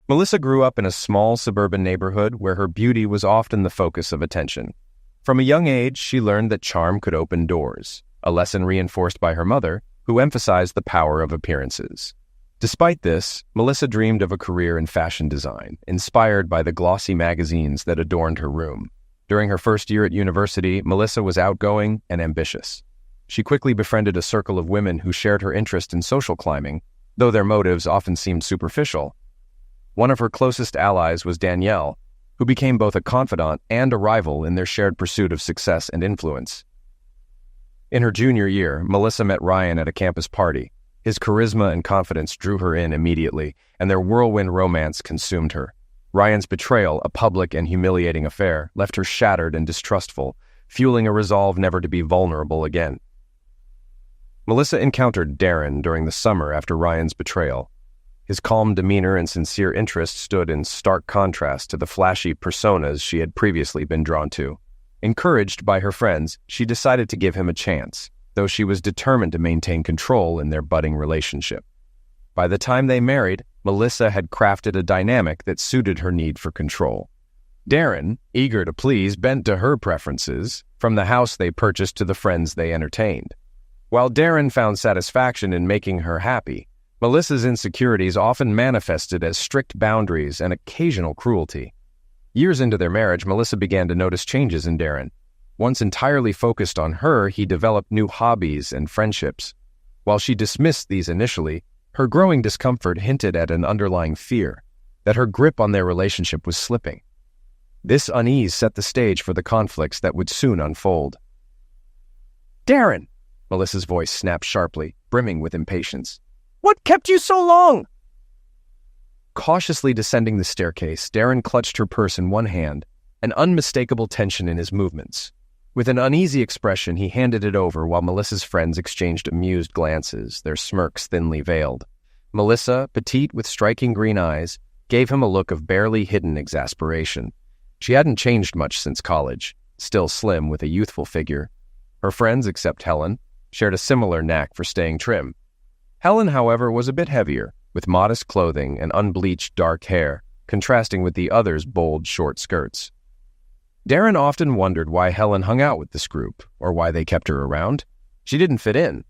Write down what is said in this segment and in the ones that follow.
Melissa grew up in a small suburban neighborhood where her beauty was often the focus of attention. From a young age, she learned that charm could open doors, a lesson reinforced by her mother, who emphasized the power of appearances. Despite this, Melissa dreamed of a career in fashion design, inspired by the glossy magazines that adorned her room. During her first year at university, Melissa was outgoing and ambitious. She quickly befriended a circle of women who shared her interest in social climbing, though their motives often seemed superficial. One of her closest allies was Danielle, who became both a confidant and a rival in their shared pursuit of success and influence. In her junior year, Melissa met Ryan at a campus party. His charisma and confidence drew her in immediately, and their whirlwind romance consumed her. Ryan's betrayal, a public and humiliating affair, left her shattered and distrustful, fueling a resolve never to be vulnerable again. Melissa encountered Darren during the summer after Ryan's betrayal. His calm demeanor and sincere interest stood in stark contrast to the flashy personas she had previously been drawn to. Encouraged by her friends, she decided to give him a chance, though she was determined to maintain control in their budding relationship. By the time they married, Melissa had crafted a dynamic that suited her need for control. Darren, eager to please, bent to her preferences, from the house they purchased to the friends they entertained. While Darren found satisfaction in making her happy, Melissa's insecurities often manifested as strict boundaries and occasional cruelty. Years into their marriage, Melissa began to notice changes in Darren. Once entirely focused on her, he developed new hobbies and friendships. While she dismissed these initially, her growing discomfort hinted at an underlying fear, that her grip on their relationship was slipping. This unease set the stage for the conflicts that would soon unfold. "Darren!" Melissa's voice snapped sharply, brimming with impatience. "What kept you so long?" Cautiously descending the staircase, Darren clutched her purse in one hand, an unmistakable tension in his movements. With an uneasy expression, he handed it over while Melissa's friends exchanged amused glances, their smirks thinly veiled. Melissa, petite with striking green eyes, gave him a look of barely hidden exasperation. She hadn't changed much since college, still slim with a youthful figure. Her friends, except Helen, shared a similar knack for staying trim. Helen, however, was a bit heavier, with modest clothing and unbleached dark hair, contrasting with the others' bold, short skirts. Darren often wondered why Helen hung out with this group, or why they kept her around. She didn't fit in.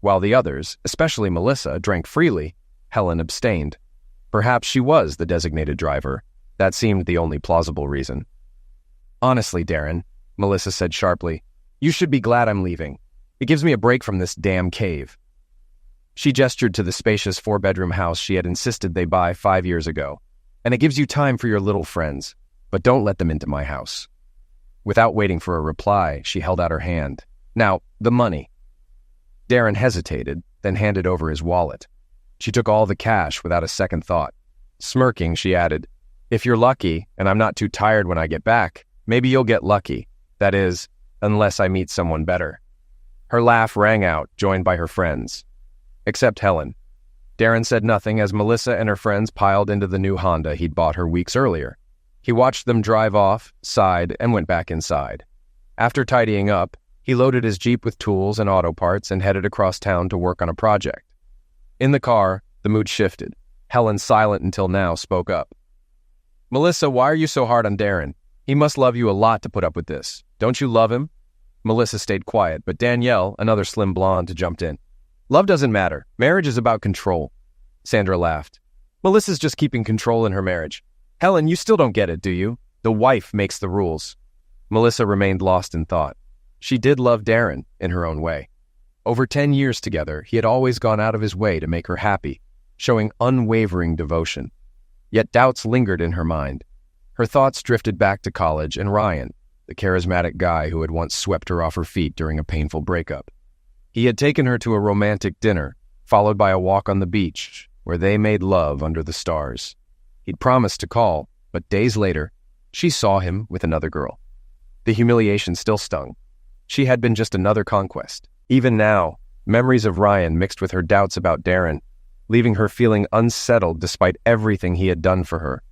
While the others, especially Melissa, drank freely, Helen abstained. Perhaps she was the designated driver. That seemed the only plausible reason. "Honestly, Darren," Melissa said sharply, "you should be glad I'm leaving. It gives me a break from this damn cave." She gestured to the spacious 4-bedroom house she had insisted they buy 5 years ago. "And it gives you time for your little friends, but don't let them into my house." Without waiting for a reply, she held out her hand. "Now, the money." Darren hesitated, then handed over his wallet. She took all the cash without a second thought. Smirking, she added, "If you're lucky, and I'm not too tired when I get back, maybe you'll get lucky. That is, unless I meet someone better." Her laugh rang out, joined by her friends. Except Helen. Darren said nothing as Melissa and her friends piled into the new Honda he'd bought her weeks earlier. He watched them drive off, sighed, and went back inside. After tidying up, he loaded his Jeep with tools and auto parts and headed across town to work on a project. In the car, the mood shifted. Helen, silent until now, spoke up. "Melissa, why are you so hard on Darren? He must love you a lot to put up with this. Don't you love him?" Melissa stayed quiet, but Danielle, another slim blonde, jumped in. "Love doesn't matter. Marriage is about control." Sandra laughed. "Melissa's just keeping control in her marriage. Helen, you still don't get it, do you? The wife makes the rules." Melissa remained lost in thought. She did love Darren, in her own way. Over 10 years together, he had always gone out of his way to make her happy, showing unwavering devotion. Yet doubts lingered in her mind. Her thoughts drifted back to college and Ryan, the charismatic guy who had once swept her off her feet during a painful breakup. He had taken her to a romantic dinner, followed by a walk on the beach, where they made love under the stars. He'd promised to call, but days later, she saw him with another girl. The humiliation still stung. She had been just another conquest. Even now, memories of Ryan mixed with her doubts about Darren, leaving her feeling unsettled despite everything he had done for her.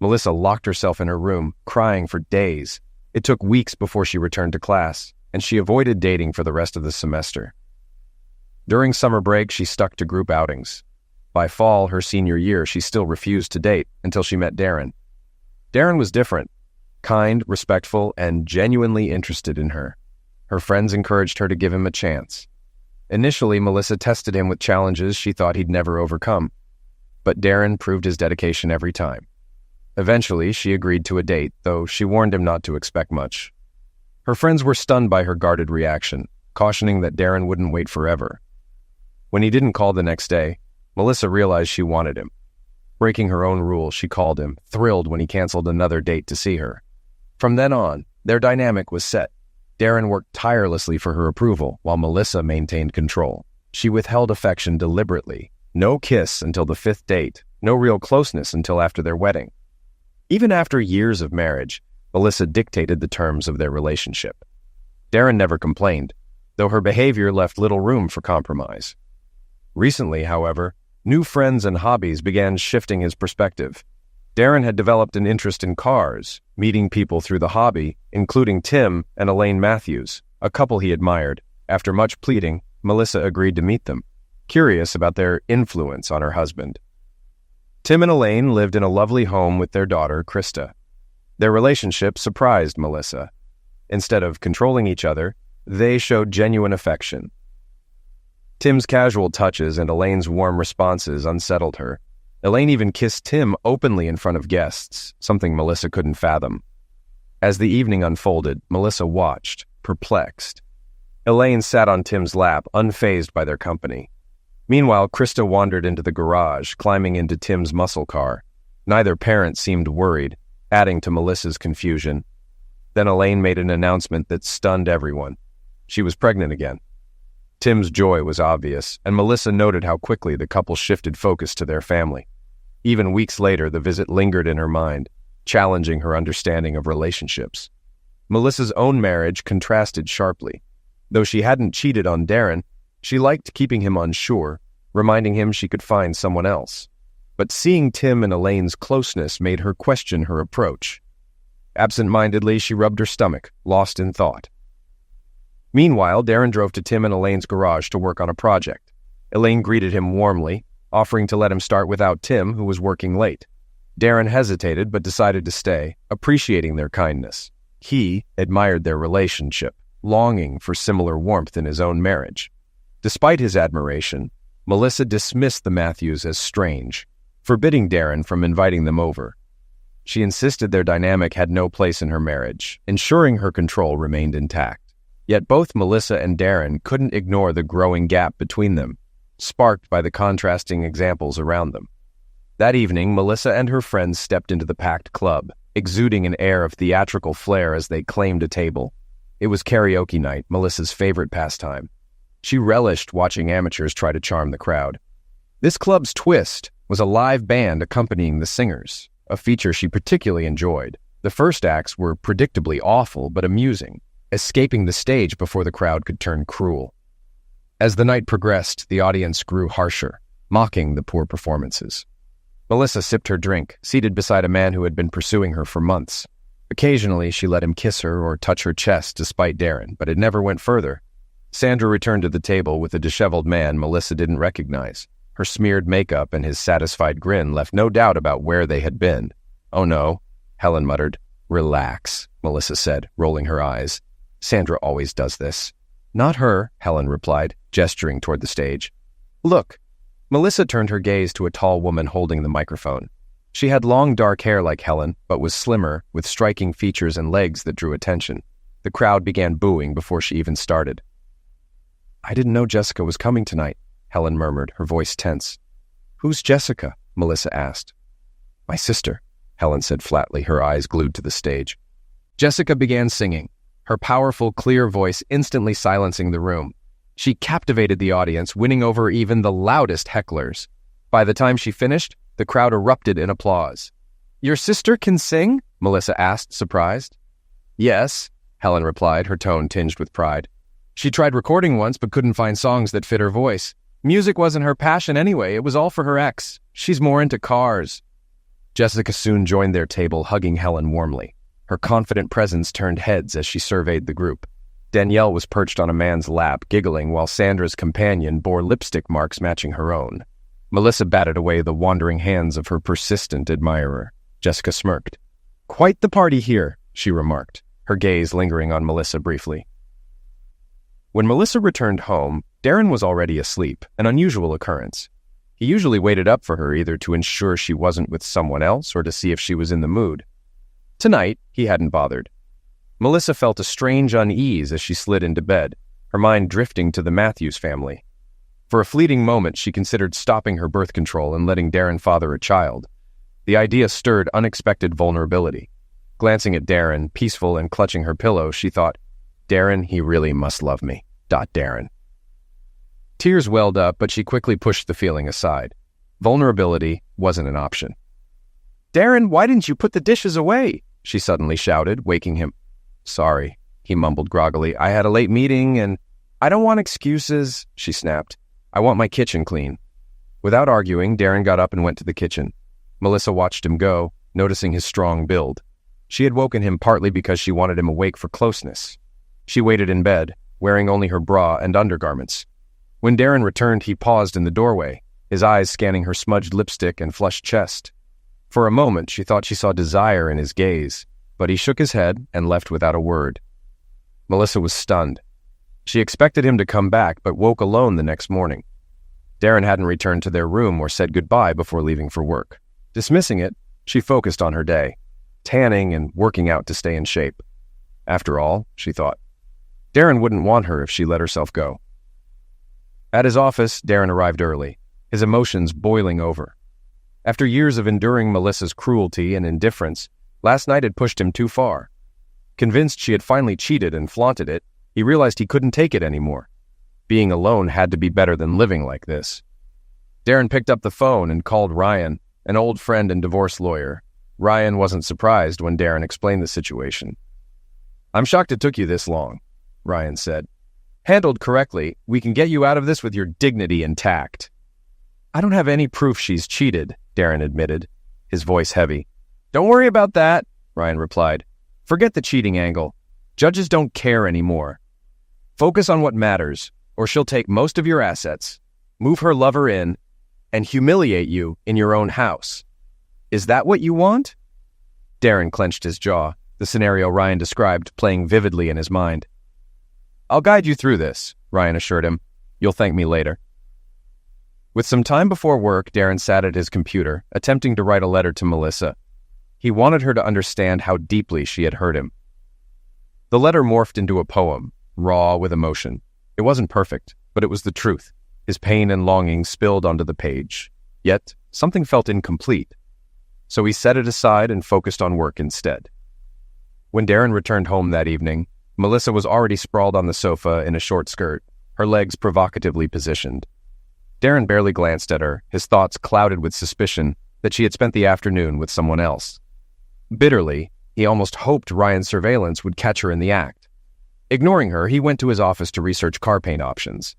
Melissa locked herself in her room, crying for days. It took weeks before she returned to class, and she avoided dating for the rest of the semester. During summer break, she stuck to group outings. By fall her senior year, she still refused to date until she met Darren. Darren was different, kind, respectful, and genuinely interested in her. Her friends encouraged her to give him a chance. Initially, Melissa tested him with challenges she thought he'd never overcome. But Darren proved his dedication every time. Eventually, she agreed to a date, though she warned him not to expect much. Her friends were stunned by her guarded reaction, cautioning that Darren wouldn't wait forever. When he didn't call the next day, Melissa realized she wanted him. Breaking her own rule, she called him, thrilled when he canceled another date to see her. From then on, their dynamic was set. Darren worked tirelessly for her approval, while Melissa maintained control. She withheld affection deliberately. No kiss until the 5th date, no real closeness until after their wedding. Even after years of marriage, Melissa dictated the terms of their relationship. Darren never complained, though her behavior left little room for compromise. Recently, however, new friends and hobbies began shifting his perspective. Darren had developed an interest in cars, meeting people through the hobby, including Tim and Elaine Matthews, a couple he admired. After much pleading, Melissa agreed to meet them, curious about their influence on her husband. Tim and Elaine lived in a lovely home with their daughter, Krista. Their relationship surprised Melissa. Instead of controlling each other, they showed genuine affection. Tim's casual touches and Elaine's warm responses unsettled her. Elaine even kissed Tim openly in front of guests, something Melissa couldn't fathom. As the evening unfolded, Melissa watched, perplexed. Elaine sat on Tim's lap, unfazed by their company. Meanwhile, Krista wandered into the garage, climbing into Tim's muscle car. Neither parent seemed worried, adding to Melissa's confusion. Then Elaine made an announcement that stunned everyone. She was pregnant again. Tim's joy was obvious, and Melissa noted how quickly the couple shifted focus to their family. Even weeks later, the visit lingered in her mind, challenging her understanding of relationships. Melissa's own marriage contrasted sharply. Though she hadn't cheated on Darren, she liked keeping him unsure, reminding him she could find someone else. But seeing Tim and Elaine's closeness made her question her approach. Absent-mindedly, she rubbed her stomach, lost in thought. Meanwhile, Darren drove to Tim and Elaine's garage to work on a project. Elaine greeted him warmly, offering to let him start without Tim, who was working late. Darren hesitated but decided to stay, appreciating their kindness. He admired their relationship, longing for similar warmth in his own marriage. Despite his admiration, Melissa dismissed the Matthews as strange, forbidding Darren from inviting them over. She insisted their dynamic had no place in her marriage, ensuring her control remained intact. Yet both Melissa and Darren couldn't ignore the growing gap between them, sparked by the contrasting examples around them. That evening, Melissa and her friends stepped into the packed club, exuding an air of theatrical flair as they claimed a table. It was karaoke night, Melissa's favorite pastime. She relished watching amateurs try to charm the crowd. This club's twist was a live band accompanying the singers, a feature she particularly enjoyed. The first acts were predictably awful but amusing, escaping the stage before the crowd could turn cruel. As the night progressed, the audience grew harsher, mocking the poor performances. Melissa sipped her drink, seated beside a man who had been pursuing her for months. Occasionally, she let him kiss her or touch her chest despite Darren, but it never went further. Sandra returned to the table with a disheveled man Melissa didn't recognize. Her smeared makeup and his satisfied grin left no doubt about where they had been. "Oh no," Helen muttered. "Relax," Melissa said, rolling her eyes. "Sandra always does this." "Not her," Helen replied, gesturing toward the stage. "Look." Melissa turned her gaze to a tall woman holding the microphone. She had long dark hair like Helen, but was slimmer, with striking features and legs that drew attention. The crowd began booing before she even started. "I didn't know Jessica was coming tonight," Helen murmured, her voice tense. "Who's Jessica?" Melissa asked. "My sister," Helen said flatly, her eyes glued to the stage. Jessica began singing, her powerful, clear voice instantly silencing the room. She captivated the audience, winning over even the loudest hecklers. By the time she finished, the crowd erupted in applause. "Your sister can sing?" Melissa asked, surprised. "Yes," Helen replied, her tone tinged with pride. "She tried recording once but couldn't find songs that fit her voice. Music wasn't her passion anyway, it was all for her ex. She's more into cars." Jessica soon joined their table, hugging Helen warmly. Her confident presence turned heads as she surveyed the group. Danielle was perched on a man's lap, giggling, while Sandra's companion bore lipstick marks matching her own. Melissa batted away the wandering hands of her persistent admirer. Jessica smirked. "Quite the party here," she remarked, her gaze lingering on Melissa briefly. When Melissa returned home, Darren was already asleep, an unusual occurrence. He usually waited up for her either to ensure she wasn't with someone else or to see if she was in the mood. Tonight, he hadn't bothered. Melissa felt a strange unease as she slid into bed, her mind drifting to the Matthews family. For a fleeting moment, she considered stopping her birth control and letting Darren father a child. The idea stirred unexpected vulnerability. Glancing at Darren, peaceful and clutching her pillow, she thought, "Darren, he really must love me. Darren." Tears welled up, but she quickly pushed the feeling aside. Vulnerability wasn't an option. "Darren, why didn't you put the dishes away?" she suddenly shouted, waking him. "Sorry," he mumbled groggily. "I had a late meeting and—" "I don't want excuses," she snapped. "I want my kitchen clean." Without arguing, Darren got up and went to the kitchen. Melissa watched him go, noticing his strong build. She had woken him partly because she wanted him awake for closeness. She waited in bed, wearing only her bra and undergarments. When Darren returned, he paused in the doorway, his eyes scanning her smudged lipstick and flushed chest. For a moment, she thought she saw desire in his gaze, but he shook his head and left without a word. Melissa was stunned. She expected him to come back, but woke alone the next morning. Darren hadn't returned to their room or said goodbye before leaving for work. Dismissing it, she focused on her day, tanning and working out to stay in shape. After all, she thought, Darren wouldn't want her if she let herself go. At his office, Darren arrived early, his emotions boiling over. After years of enduring Melissa's cruelty and indifference, last night had pushed him too far. Convinced she had finally cheated and flaunted it, he realized he couldn't take it anymore. Being alone had to be better than living like this. Darren picked up the phone and called Ryan, an old friend and divorce lawyer. Ryan wasn't surprised when Darren explained the situation. "I'm shocked it took you this long," Ryan said. "Handled correctly, we can get you out of this with your dignity intact." "I don't have any proof she's cheated," Darren admitted, his voice heavy. "Don't worry about that," Ryan replied. "Forget the cheating angle. Judges don't care anymore. Focus on what matters, or she'll take most of your assets, move her lover in, and humiliate you in your own house. Is that what you want?" Darren clenched his jaw, the scenario Ryan described playing vividly in his mind. "I'll guide you through this," Ryan assured him. "You'll thank me later." With some time before work, Darren sat at his computer, attempting to write a letter to Melissa. He wanted her to understand how deeply she had hurt him. The letter morphed into a poem, raw with emotion. It wasn't perfect, but it was the truth. His pain and longing spilled onto the page. Yet, something felt incomplete. So he set it aside and focused on work instead. When Darren returned home that evening, Melissa was already sprawled on the sofa in a short skirt, her legs provocatively positioned. Darren barely glanced at her, his thoughts clouded with suspicion that she had spent the afternoon with someone else. Bitterly, he almost hoped Ryan's surveillance would catch her in the act. Ignoring her, he went to his office to research car paint options.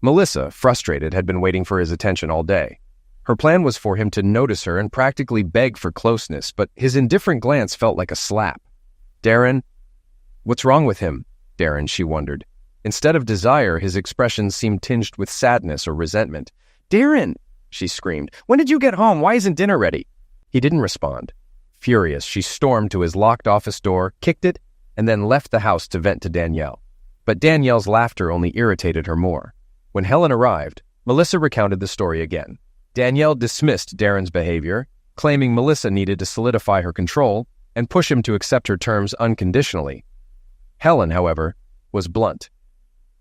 Melissa, frustrated, had been waiting for his attention all day. Her plan was for him to notice her and practically beg for closeness, but his indifferent glance felt like a slap. Darren, what's wrong with him? Darren, she wondered. Instead of desire, his expression seemed tinged with sadness or resentment. "Darren!" she screamed. "When did you get home? Why isn't dinner ready?" He didn't respond. Furious, she stormed to his locked office door, kicked it, and then left the house to vent to Danielle. But Danielle's laughter only irritated her more. When Helen arrived, Melissa recounted the story again. Danielle dismissed Darren's behavior, claiming Melissa needed to solidify her control and push him to accept her terms unconditionally. Helen, however, was blunt.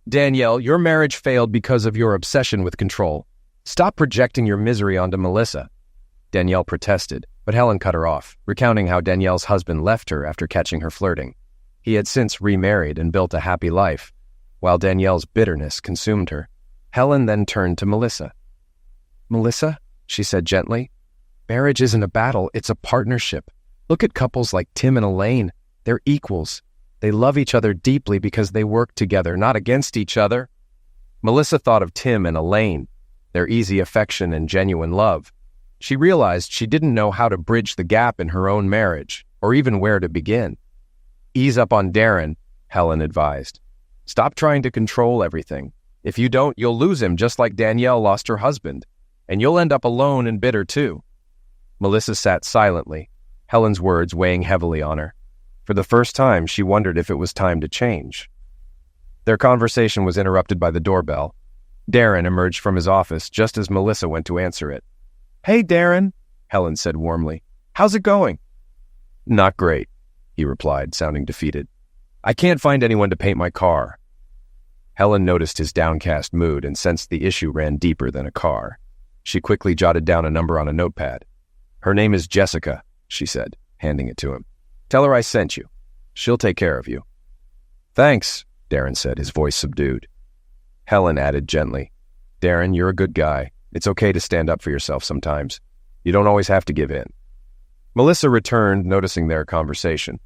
"Danielle, your marriage failed because of your obsession with control. Stop projecting your misery onto Melissa." Danielle protested, but Helen cut her off, recounting how Danielle's husband left her after catching her flirting. He had since remarried and built a happy life, while Danielle's bitterness consumed her. Helen then turned to Melissa. "Melissa," she said gently, "marriage isn't a battle, it's a partnership. Look at couples like Tim and Elaine. They're equals. They love each other deeply because they work together, not against each other." Melissa thought of Tim and Elaine, their easy affection and genuine love. She realized she didn't know how to bridge the gap in her own marriage, or even where to begin. "Ease up on Darren," Helen advised. "Stop trying to control everything. If you don't, you'll lose him just like Danielle lost her husband. and you'll end up alone and bitter too." Melissa sat silently, Helen's words weighing heavily on her. For the first time, she wondered if it was time to change. Their conversation was interrupted by the doorbell. Darren emerged from his office just as Melissa went to answer it. "Hey, Darren," Helen said warmly. "How's it going?" "Not great," he replied, sounding defeated. "I can't find anyone to paint my car." Helen noticed his downcast mood and sensed the issue ran deeper than a car. She quickly jotted down a number on a notepad. "Her name is Jessica," she said, handing it to him. "Tell her I sent you. She'll take care of you." "Thanks," Darren said, his voice subdued. Helen added gently, "Darren, you're a good guy. It's okay to stand up for yourself sometimes. You don't always have to give in." Melissa returned, noticing their conversation.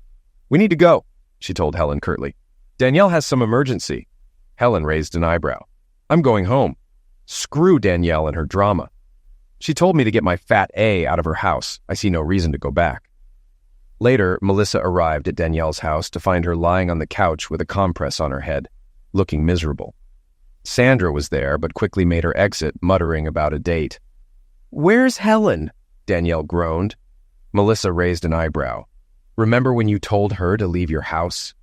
"We need to go," she told Helen curtly. "Danielle has some emergency." Helen raised an eyebrow. "I'm going home. Screw Danielle and her drama. She told me to get my fat A out of her house. I see no reason to go back." Later, Melissa arrived at Danielle's house to find her lying on the couch with a compress on her head, looking miserable. Sandra was there, but quickly made her exit, muttering about a date. "Where's Helen?" Danielle groaned. Melissa raised an eyebrow. "Remember when you told her to leave your house?"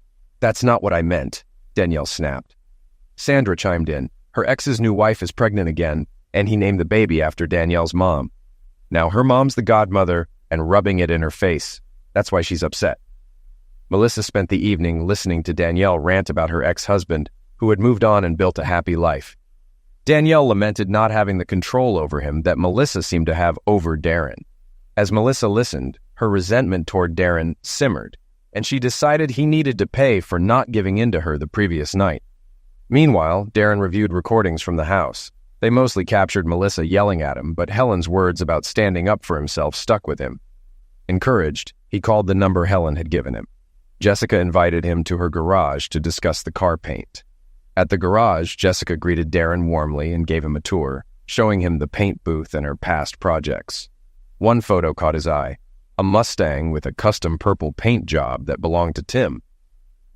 "That's not what I meant," Danielle snapped. Sandra chimed in. Her ex's new wife is pregnant again, and he named the baby after Danielle's mom. Now her mom's the godmother and rubbing it in her face. That's why she's upset. Melissa spent the evening listening to Danielle rant about her ex-husband, who had moved on and built a happy life. Danielle lamented not having the control over him that Melissa seemed to have over Darren. As Melissa listened, her resentment toward Darren simmered, and she decided he needed to pay for not giving in to her the previous night. Meanwhile, Darren reviewed recordings from the house. They mostly captured Melissa yelling at him, but Helen's words about standing up for himself stuck with him. Encouraged, he called the number Helen had given him. Jessica invited him to her garage to discuss the car paint. At the garage, Jessica greeted Darren warmly and gave him a tour, showing him the paint booth and her past projects. One photo caught his eye, a Mustang with a custom purple paint job that belonged to Tim.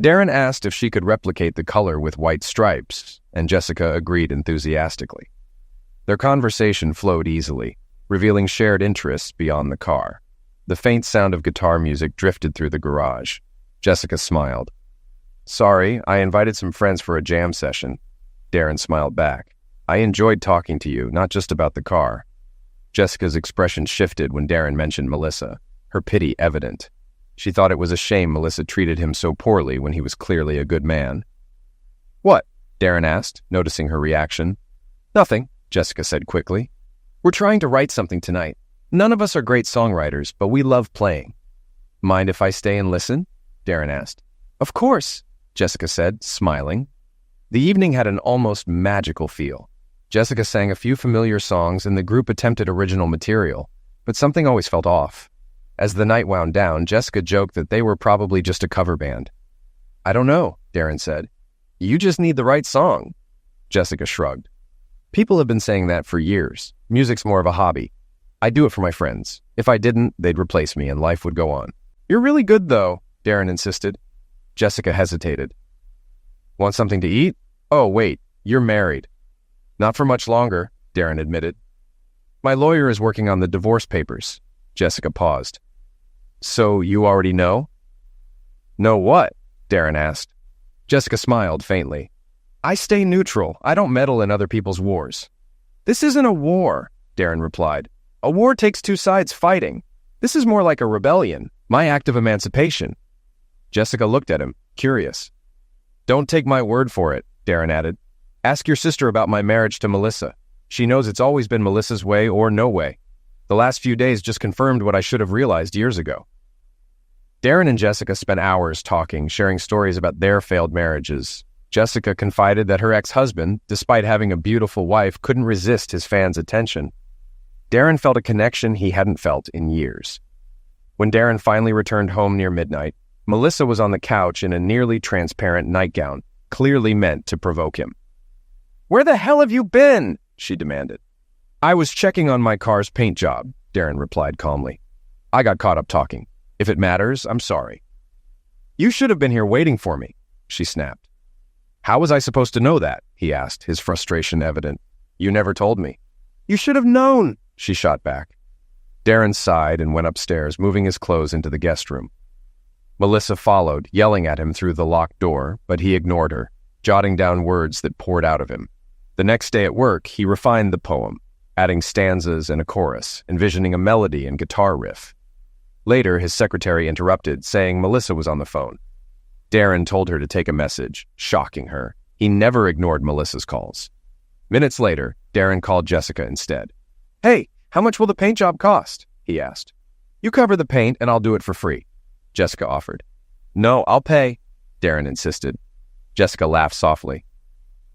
Darren asked if she could replicate the color with white stripes, and Jessica agreed enthusiastically. Their conversation flowed easily, revealing shared interests beyond the car. The faint sound of guitar music drifted through the garage. Jessica smiled. "Sorry, I invited some friends for a jam session." Darren smiled back. "I enjoyed talking to you, not just about the car." Jessica's expression shifted when Darren mentioned Melissa, her pity evident. She thought it was a shame Melissa treated him so poorly when he was clearly a good man. "What?" Darren asked, noticing her reaction. "Nothing," Jessica said quickly. "We're trying to write something tonight. None of us are great songwriters, but we love playing." "Mind if I stay and listen?" Darren asked. "Of course," Jessica said, smiling. The evening had an almost magical feel. Jessica sang a few familiar songs and the group attempted original material, but something always felt off. As the night wound down, Jessica joked that they were probably just a cover band. "I don't know," Darren said. "You just need the right song." Jessica shrugged. "People have been saying that for years. Music's more of a hobby. I do it for my friends. If I didn't, they'd replace me and life would go on." "You're really good, though," Darren insisted. Jessica hesitated. "Want something to eat? Oh, wait, you're married." "Not for much longer," Darren admitted. "My lawyer is working on the divorce papers." Jessica paused. "So you already know?" "Know what?" Darren asked. Jessica smiled faintly. "I stay neutral. I don't meddle in other people's wars." "This isn't a war," Darren replied. "A war takes two sides fighting. This is more like a rebellion, my act of emancipation." Jessica looked at him, curious. "Don't take my word for it," Darren added. "Ask your sister about my marriage to Melissa. She knows it's always been Melissa's way or no way. The last few days just confirmed what I should have realized years ago." Darren and Jessica spent hours talking, sharing stories about their failed marriages. Jessica confided that her ex-husband, despite having a beautiful wife, couldn't resist his fans' attention. Darren felt a connection he hadn't felt in years. When Darren finally returned home near midnight, Melissa was on the couch in a nearly transparent nightgown, clearly meant to provoke him. "Where the hell have you been?" she demanded. "I was checking on my car's paint job," Darren replied calmly. "I got caught up talking. If it matters, I'm sorry." "You should have been here waiting for me," she snapped. "How was I supposed to know that?" he asked, his frustration evident. "You never told me." You should have known, she shot back. Darren sighed and went upstairs, moving his clothes into the guest room. Melissa followed, yelling at him through the locked door, but he ignored her, jotting down words that poured out of him. The next day at work, he refined the poem, adding stanzas and a chorus, envisioning a melody and guitar riff. Later, his secretary interrupted, saying Melissa was on the phone. Darren told her to take a message, shocking her. He never ignored Melissa's calls. Minutes later, Darren called Jessica instead. "Hey, how much will the paint job cost?" he asked. "You cover the paint and I'll do it for free," Jessica offered. "No, I'll pay," Darren insisted. Jessica laughed softly.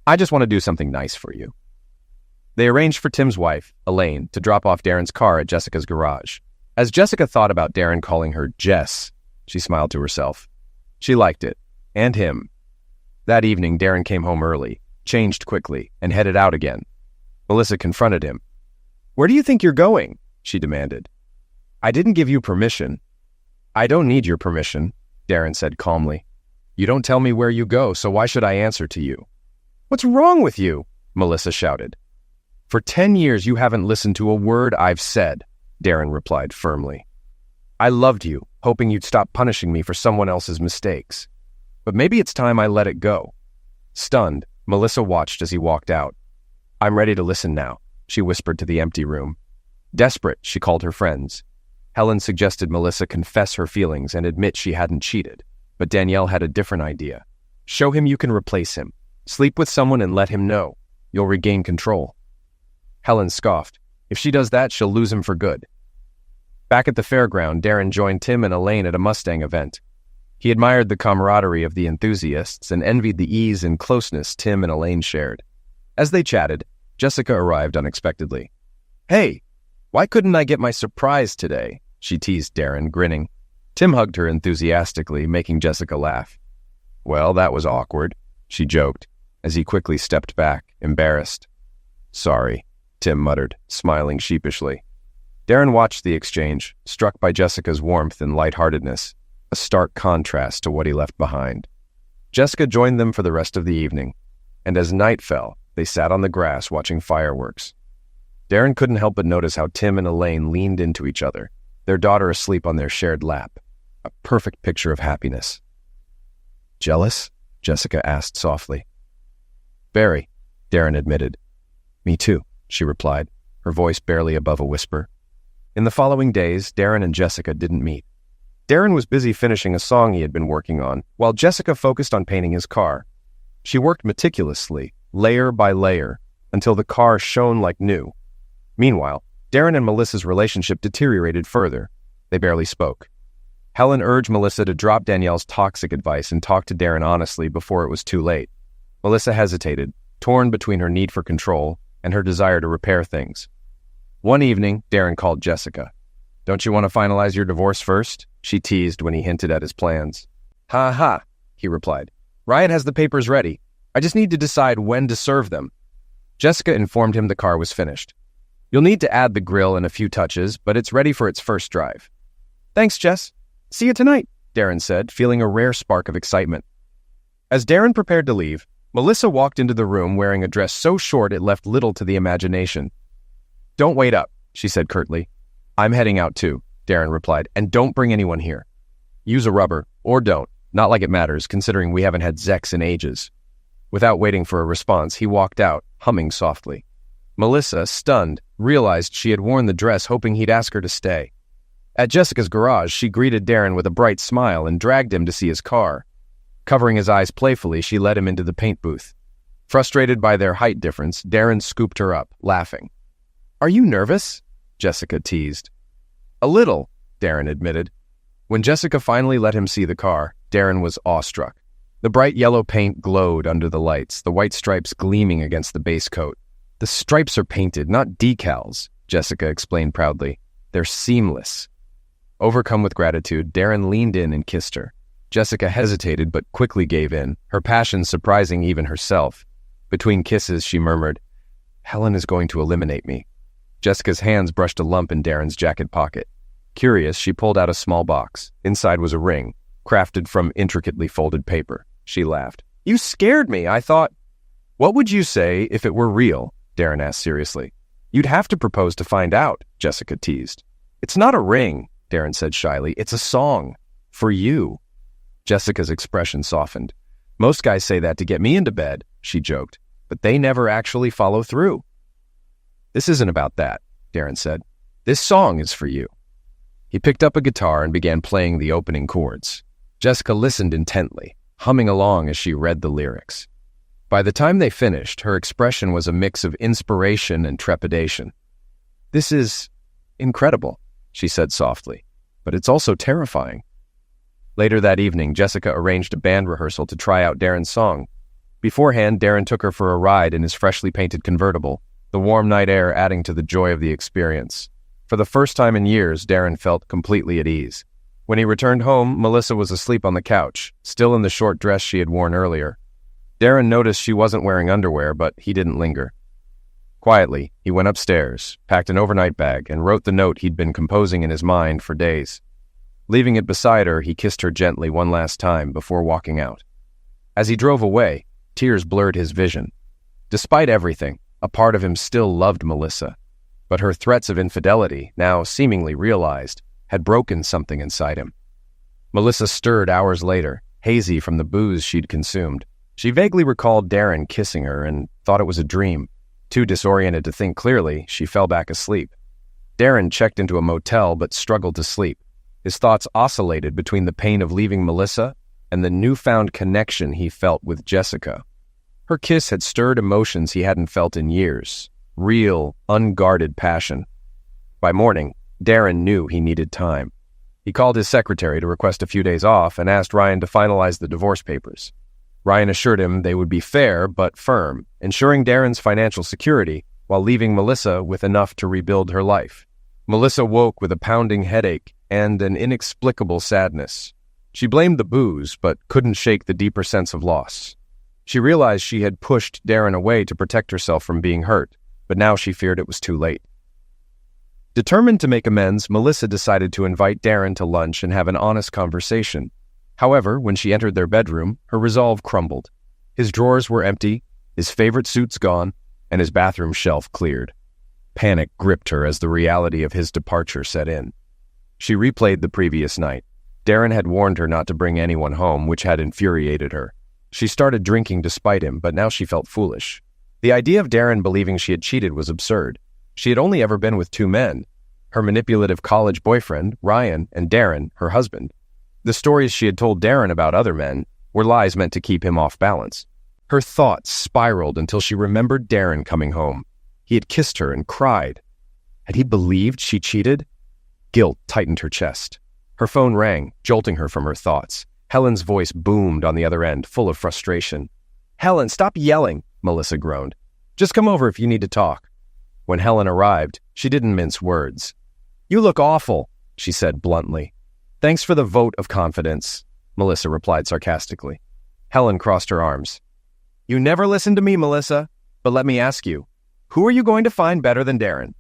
"I just want to do something nice for you." They arranged for Tim's wife, Elaine, to drop off Darren's car at Jessica's garage. As Jessica thought about Darren calling her Jess, she smiled to herself. She liked it, and him. That evening, Darren came home early, changed quickly, and headed out again. Melissa confronted him. "Where do you think you're going?" she demanded. "I didn't give you permission." "I don't need your permission," Darren said calmly. "You don't tell me where you go, so why should I answer to you?" "What's wrong with you?" Melissa shouted. "For 10 years you haven't listened to a word I've said," Darren replied firmly. "I loved you, hoping you'd stop punishing me for someone else's mistakes. But maybe it's time I let it go." Stunned, Melissa watched as he walked out. "I'm ready to listen now," she whispered to the empty room. Desperate, she called her friends. Helen suggested Melissa confess her feelings and admit she hadn't cheated, but Danielle had a different idea. "Show him you can replace him. Sleep with someone and let him know. You'll regain control." Helen scoffed. If she does that, she'll lose him for good. Back at the fairground, Darren joined Tim and Elaine at a Mustang event. He admired the camaraderie of the enthusiasts and envied the ease and closeness Tim and Elaine shared. As they chatted, Jessica arrived unexpectedly. "Hey, why couldn't I get my surprise today?" she teased Darren, grinning. Tim hugged her enthusiastically, making Jessica laugh. "Well, that was awkward," she joked, as he quickly stepped back, embarrassed. "Sorry," Tim muttered, smiling sheepishly. Darren watched the exchange, struck by Jessica's warmth and lightheartedness, a stark contrast to what he left behind. Jessica joined them for the rest of the evening, and as night fell, they sat on the grass watching fireworks. Darren couldn't help but notice how Tim and Elaine leaned into each other, their daughter asleep on their shared lap, a perfect picture of happiness. "Jealous?" Jessica asked softly. "Very," Darren admitted. "Me too," she replied, her voice barely above a whisper. In the following days, Darren and Jessica didn't meet. Darren was busy finishing a song he had been working on, while Jessica focused on painting his car. She worked meticulously, layer by layer, until the car shone like new. Meanwhile, Darren and Melissa's relationship deteriorated further. They barely spoke. Helen urged Melissa to drop Danielle's toxic advice and talk to Darren honestly before it was too late. Melissa hesitated, torn between her need for control and her desire to repair things. One evening, Darren called Jessica. "Don't you want to finalize your divorce first?" she teased when he hinted at his plans. "Ha ha," he replied. "Ryan has the papers ready. I just need to decide when to serve them." Jessica informed him the car was finished. "You'll need to add the grill and a few touches, but it's ready for its first drive." "Thanks, Jess. See you tonight," Darren said, feeling a rare spark of excitement. As Darren prepared to leave, Melissa walked into the room wearing a dress so short it left little to the imagination. "Don't wait up," she said curtly. "I'm heading out too," Darren replied, "and don't bring anyone here. Use a rubber, or don't, not like it matters, considering we haven't had sex in ages." Without waiting for a response, he walked out, humming softly. Melissa, stunned, realized she had worn the dress hoping he'd ask her to stay. At Jessica's garage, she greeted Darren with a bright smile and dragged him to see his car. Covering his eyes playfully, she led him into the paint booth. Frustrated by their height difference, Darren scooped her up, laughing. "Are you nervous?" Jessica teased. "A little," Darren admitted. When Jessica finally let him see the car, Darren was awestruck. The bright yellow paint glowed under the lights, the white stripes gleaming against the base coat. "The stripes are painted, not decals," Jessica explained proudly. "They're seamless." Overcome with gratitude, Darren leaned in and kissed her. Jessica hesitated but quickly gave in, her passion surprising even herself. Between kisses, she murmured, "Helen is going to eliminate me." Jessica's hands brushed a lump in Darren's jacket pocket. Curious, she pulled out a small box. Inside was a ring, crafted from intricately folded paper. She laughed. "You scared me. I thought—" "What would you say if it were real?" Darren asked seriously. You'd have to propose to find out, Jessica teased. It's not a ring, Darren said shyly. It's a song. For you. Jessica's expression softened. Most guys say that to get me into bed, she joked, but they never actually follow through. This isn't about that, Darren said. This song is for you. He picked up a guitar and began playing the opening chords. Jessica listened intently, humming along as she read the lyrics. By the time they finished, her expression was a mix of inspiration and trepidation. This is incredible, she said softly, but it's also terrifying. Later that evening, Jessica arranged a band rehearsal to try out Darren's song. Beforehand, Darren took her for a ride in his freshly painted convertible, the warm night air adding to the joy of the experience. For the first time in years, Darren felt completely at ease. When he returned home, Melissa was asleep on the couch, still in the short dress she had worn earlier. Darren noticed she wasn't wearing underwear, but he didn't linger. Quietly, he went upstairs, packed an overnight bag, and wrote the note he'd been composing in his mind for days. Leaving it beside her, he kissed her gently one last time before walking out. As he drove away, tears blurred his vision. Despite everything, a part of him still loved Melissa, but her threats of infidelity, now seemingly realized, had broken something inside him. Melissa stirred hours later, hazy from the booze she'd consumed. She vaguely recalled Darren kissing her and thought it was a dream. Too disoriented to think clearly, she fell back asleep. Darren checked into a motel but struggled to sleep. His thoughts oscillated between the pain of leaving Melissa and the newfound connection he felt with Jessica. Her kiss had stirred emotions he hadn't felt in years. Real, unguarded passion. By morning, Darren knew he needed time. He called his secretary to request a few days off and asked Ryan to finalize the divorce papers. Ryan assured him they would be fair but firm, ensuring Darren's financial security while leaving Melissa with enough to rebuild her life. Melissa woke with a pounding headache and an inexplicable sadness. She blamed the booze, but couldn't shake the deeper sense of loss. She realized she had pushed Darren away to protect herself from being hurt, but now she feared it was too late. Determined to make amends, Melissa decided to invite Darren to lunch and have an honest conversation. However, when she entered their bedroom, her resolve crumbled. His drawers were empty, his favorite suits gone, and his bathroom shelf cleared. Panic gripped her as the reality of his departure set in. She replayed the previous night. Darren had warned her not to bring anyone home, which had infuriated her. She started drinking despite him, but now she felt foolish. The idea of Darren believing she had cheated was absurd. She had only ever been with two men, her manipulative college boyfriend, Ryan, and Darren, her husband. The stories she had told Darren about other men were lies meant to keep him off balance. Her thoughts spiraled until she remembered Darren coming home. He had kissed her and cried. Had he believed she cheated? Guilt tightened her chest. Her phone rang, jolting her from her thoughts. Helen's voice boomed on the other end, full of frustration. "Helen, stop yelling," Melissa groaned. "Just come over if you need to talk." When Helen arrived, she didn't mince words. "You look awful," she said bluntly. "Thanks for the vote of confidence," Melissa replied sarcastically. Helen crossed her arms. "You never listen to me, Melissa, but let me ask you, who are you going to find better than Darren?"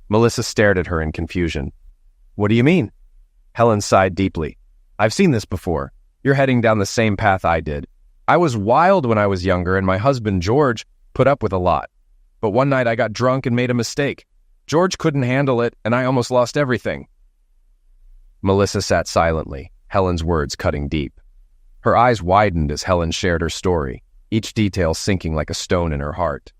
Melissa stared at her in confusion. "What do you mean?" Helen sighed deeply. "I've seen this before. You're heading down the same path I did. I was wild when I was younger, and my husband, George, put up with a lot. But one night I got drunk and made a mistake. George couldn't handle it, and I almost lost everything." Melissa sat silently, Helen's words cutting deep. Her eyes widened as Helen shared her story, each detail sinking like a stone in her heart.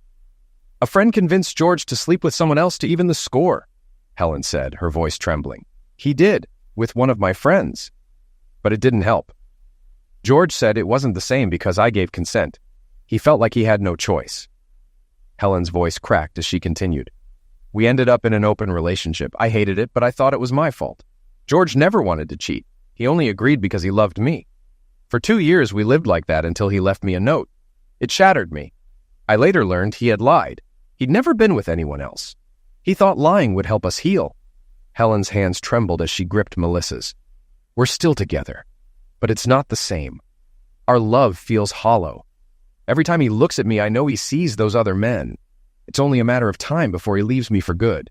"A friend convinced George to sleep with someone else to even the score," Helen said, her voice trembling. "He did, with one of my friends. But it didn't help. George said it wasn't the same because I gave consent. He felt like he had no choice." Helen's voice cracked as she continued. "We ended up in an open relationship. I hated it, but I thought it was my fault. George never wanted to cheat. He only agreed because he loved me. For 2 years we lived like that until he left me a note. It shattered me. I later learned he had lied. He'd never been with anyone else. He thought lying would help us heal." Helen's hands trembled as she gripped Melissa's. "We're still together, but it's not the same. Our love feels hollow. Every time he looks at me, I know he sees those other men. It's only a matter of time before he leaves me for good."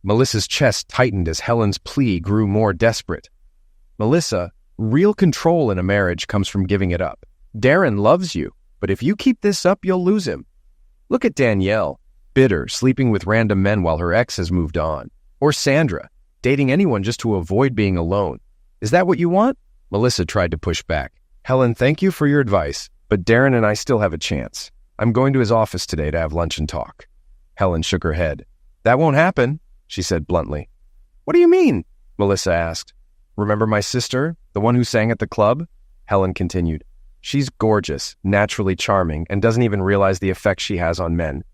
Melissa's chest tightened as Helen's plea grew more desperate. "Melissa, real control in a marriage comes from giving it up. Darren loves you, but if you keep this up, you'll lose him. Look at Danielle. Bitter, sleeping with random men while her ex has moved on. Or Sandra, dating anyone just to avoid being alone. Is that what you want? Melissa tried to push back. Helen, thank you for your advice, but Darren and I still have a chance. I'm going to his office today to have lunch and talk. Helen shook her head. That won't happen, she said bluntly. What do you mean? Melissa asked. Remember my sister, the one who sang at the club? Helen continued. She's gorgeous, naturally charming, and doesn't even realize the effect she has on men.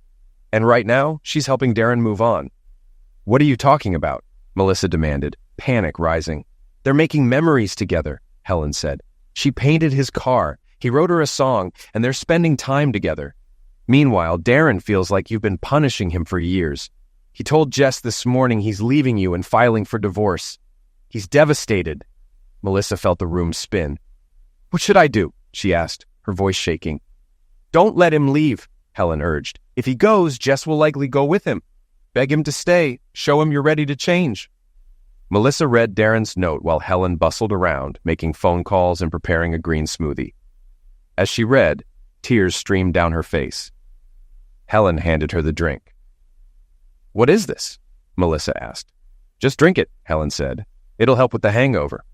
And right now, she's helping Darren move on. What are you talking about? Melissa demanded, panic rising. They're making memories together, Helen said. She painted his car, he wrote her a song, and they're spending time together. Meanwhile, Darren feels like you've been punishing him for years. He told Jess this morning he's leaving you and filing for divorce. He's devastated. Melissa felt the room spin. What should I do? She asked, her voice shaking. Don't let him leave, Helen urged. If he goes, Jess will likely go with him. Beg him to stay. Show him you're ready to change. Melissa read Darren's note while Helen bustled around, making phone calls and preparing a green smoothie. As she read, tears streamed down her face. Helen handed her the drink. What is this? Melissa asked. Just drink it, Helen said. It'll help with the hangover.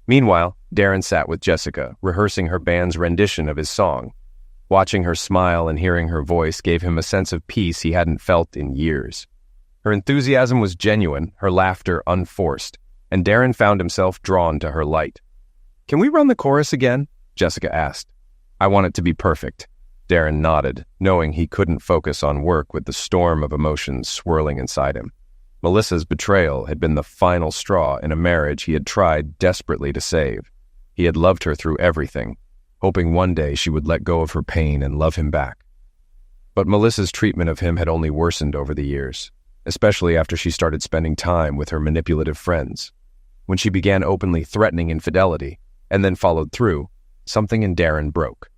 Meanwhile, Darren sat with Jessica, rehearsing her band's rendition of his song. Watching her smile and hearing her voice gave him a sense of peace he hadn't felt in years. Her enthusiasm was genuine, her laughter unforced, and Darren found himself drawn to her light. Can we run the chorus again? Jessica asked. I want it to be perfect. Darren nodded, knowing he couldn't focus on work with the storm of emotions swirling inside him. Melissa's betrayal had been the final straw in a marriage he had tried desperately to save. He had loved her through everything, hoping one day she would let go of her pain and love him back. But Melissa's treatment of him had only worsened over the years, especially after she started spending time with her manipulative friends. When she began openly threatening infidelity, and then followed through, something in Darren broke.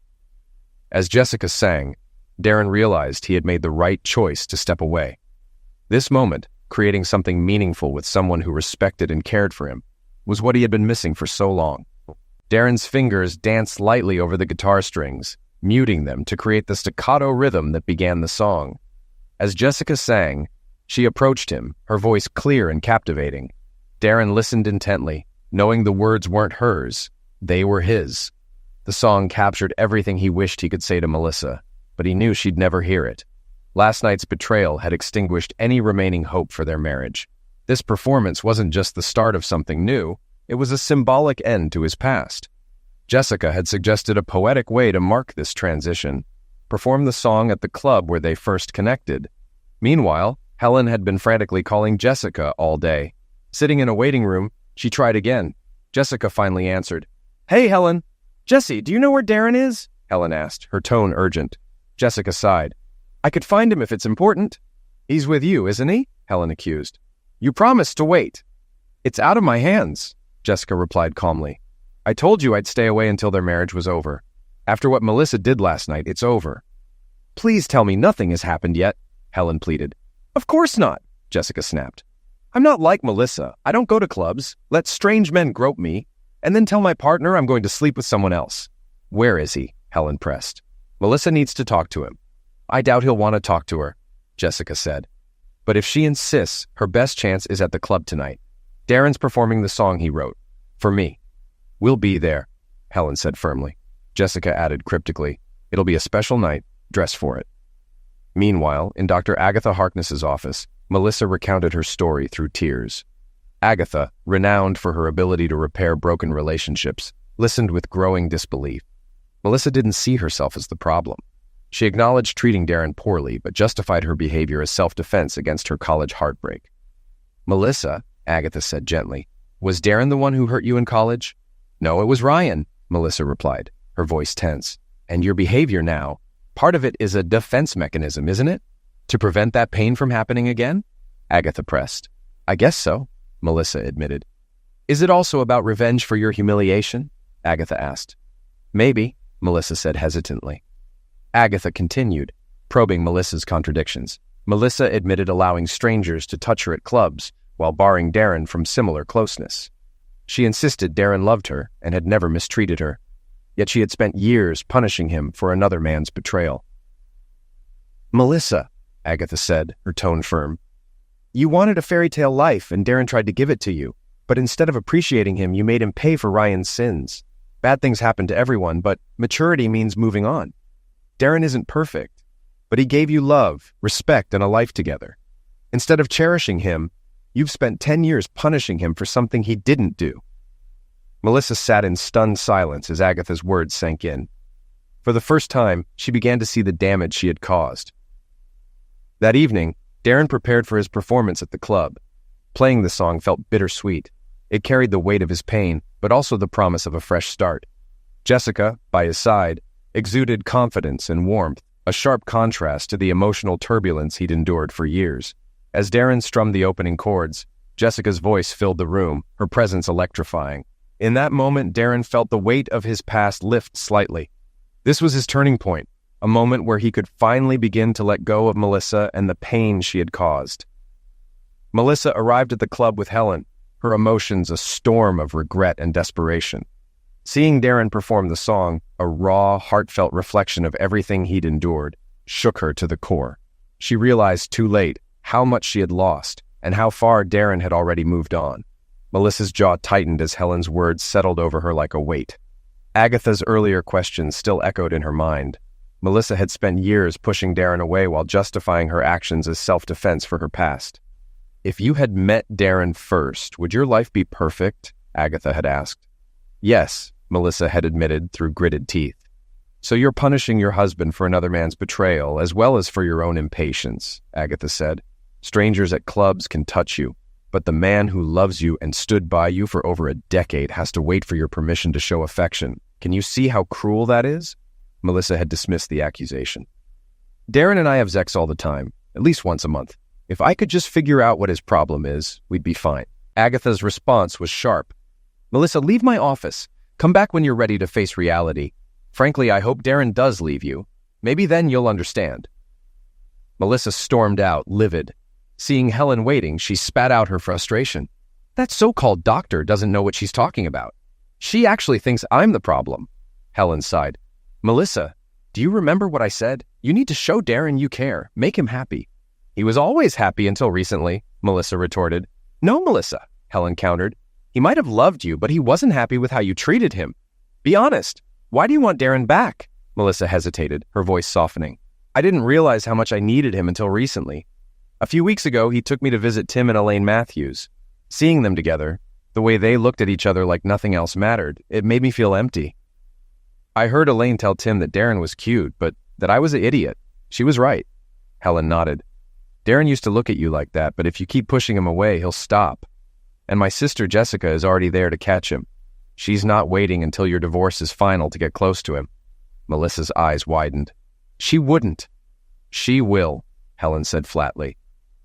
As Jessica sang, Darren realized he had made the right choice to step away. This moment, creating something meaningful with someone who respected and cared for him, was what he had been missing for so long. Darren's fingers danced lightly over the guitar strings, muting them to create the staccato rhythm that began the song. As Jessica sang, she approached him, her voice clear and captivating. Darren listened intently, knowing the words weren't hers, they were his. The song captured everything he wished he could say to Melissa, but he knew she'd never hear it. Last night's betrayal had extinguished any remaining hope for their marriage. This performance wasn't just the start of something new, it was a symbolic end to his past. Jessica had suggested a poetic way to mark this transition. Perform the song at the club where they first connected. Meanwhile, Helen had been frantically calling Jessica all day. Sitting in a waiting room, she tried again. Jessica finally answered. Hey, Helen. Jessie, do you know where Darren is? Helen asked, her tone urgent. Jessica sighed. I could find him if it's important. He's with you, isn't he? Helen accused. You promised to wait. It's out of my hands, Jessica replied calmly. I told you I'd stay away until their marriage was over. After what Melissa did last night, it's over. Please tell me nothing has happened yet, Helen pleaded. Of course not, Jessica snapped. I'm not like Melissa. I don't go to clubs, let strange men grope me, and then tell my partner I'm going to sleep with someone else. Where is he? Helen pressed. Melissa needs to talk to him. I doubt he'll want to talk to her, Jessica said. But if she insists, her best chance is at the club tonight. Darren's performing the song he wrote. For me. We'll be there, Helen said firmly. Jessica added cryptically, it'll be a special night. Dress for it. Meanwhile, in Dr. Agatha Harkness's office, Melissa recounted her story through tears. Agatha, renowned for her ability to repair broken relationships, listened with growing disbelief. Melissa didn't see herself as the problem. She acknowledged treating Darren poorly, but justified her behavior as self-defense against her college heartbreak. Melissa, Agatha said gently, was Darren the one who hurt you in college? No, it was Ryan, Melissa replied, her voice tense. And your behavior now, part of it is a defense mechanism, isn't it? To prevent that pain from happening again? Agatha pressed. I guess so, Melissa admitted. Is it also about revenge for your humiliation? Agatha asked. Maybe, Melissa said hesitantly. Agatha continued, probing Melissa's contradictions. Melissa admitted allowing strangers to touch her at clubs while barring Darren from similar closeness. She insisted Darren loved her and had never mistreated her, yet she had spent years punishing him for another man's betrayal. Melissa, Agatha said, her tone firm. You wanted a fairy tale life, and Darren tried to give it to you. But instead of appreciating him, you made him pay for Ryan's sins. Bad things happen to everyone, but maturity means moving on. Darren isn't perfect, but he gave you love, respect, and a life together. Instead of cherishing him, you've spent 10 years punishing him for something he didn't do. Melissa sat in stunned silence as Agatha's words sank in. For the first time, she began to see the damage she had caused. That evening, Darren prepared for his performance at the club. Playing the song felt bittersweet. It carried the weight of his pain, but also the promise of a fresh start. Jessica, by his side, exuded confidence and warmth, a sharp contrast to the emotional turbulence he'd endured for years. As Darren strummed the opening chords, Jessica's voice filled the room, her presence electrifying. In that moment, Darren felt the weight of his past lift slightly. This was his turning point, a moment where he could finally begin to let go of Melissa and the pain she had caused. Melissa arrived at the club with Helen, her emotions a storm of regret and desperation. Seeing Darren perform the song, a raw, heartfelt reflection of everything he'd endured, shook her to the core. She realized too late how much she had lost and how far Darren had already moved on. Melissa's jaw tightened as Helen's words settled over her like a weight. Agatha's earlier questions still echoed in her mind. Melissa had spent years pushing Darren away while justifying her actions as self-defense for her past. If you had met Darren first, would your life be perfect? Agatha had asked. Yes, Melissa had admitted through gritted teeth. So you're punishing your husband for another man's betrayal as well as for your own impatience, Agatha said. Strangers at clubs can touch you, but the man who loves you and stood by you for over a decade has to wait for your permission to show affection. Can you see how cruel that is? Melissa had dismissed the accusation. Darren and I have sex all the time, at least once a month. If I could just figure out what his problem is, we'd be fine. Agatha's response was sharp. Melissa, leave my office. Come back when you're ready to face reality. Frankly, I hope Darren does leave you. Maybe then you'll understand. Melissa stormed out, livid. Seeing Helen waiting, she spat out her frustration. That so-called doctor doesn't know what she's talking about. She actually thinks I'm the problem. Helen sighed. Melissa, do you remember what I said? You need to show Darren you care. Make him happy. He was always happy until recently, Melissa retorted. No, Melissa, Helen countered. He might have loved you, but he wasn't happy with how you treated him. Be honest. Why do you want Darren back? Melissa hesitated, her voice softening. I didn't realize how much I needed him until recently. A few weeks ago, he took me to visit Tim and Elaine Matthews. Seeing them together, the way they looked at each other like nothing else mattered, it made me feel empty. I heard Elaine tell Tim that Darren was cute, but that I was an idiot. She was right. Helen nodded. Darren used to look at you like that, but if you keep pushing him away, he'll stop. And my sister Jessica is already there to catch him. She's not waiting until your divorce is final to get close to him. Melissa's eyes widened. She wouldn't. She will, Helen said flatly.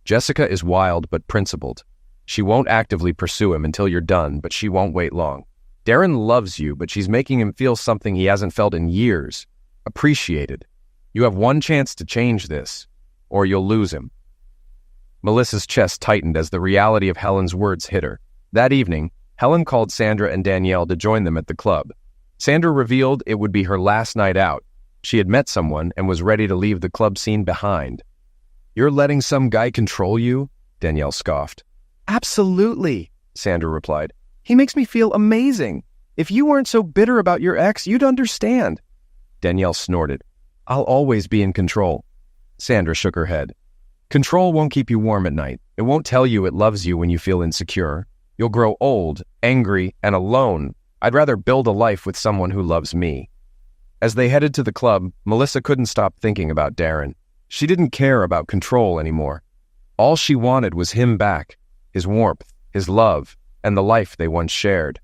Jessica is wild but principled. She won't actively pursue him until you're done, but she won't wait long. Darren loves you, but she's making him feel something he hasn't felt in years. Appreciated. You have one chance to change this, or you'll lose him. Melissa's chest tightened as the reality of Helen's words hit her. That evening, Helen called Sandra and Danielle to join them at the club. Sandra revealed it would be her last night out. She had met someone and was ready to leave the club scene behind. You're letting some guy control you? Danielle scoffed. Absolutely, Sandra replied. He makes me feel amazing. If you weren't so bitter about your ex, you'd understand. Danielle snorted. I'll always be in control. Sandra shook her head. Control won't keep you warm at night. It won't tell you it loves you when you feel insecure. You'll grow old, angry, and alone. I'd rather build a life with someone who loves me. As they headed to the club, Melissa couldn't stop thinking about Darren. She didn't care about control anymore. All she wanted was him back, his warmth, his love, and the life they once shared.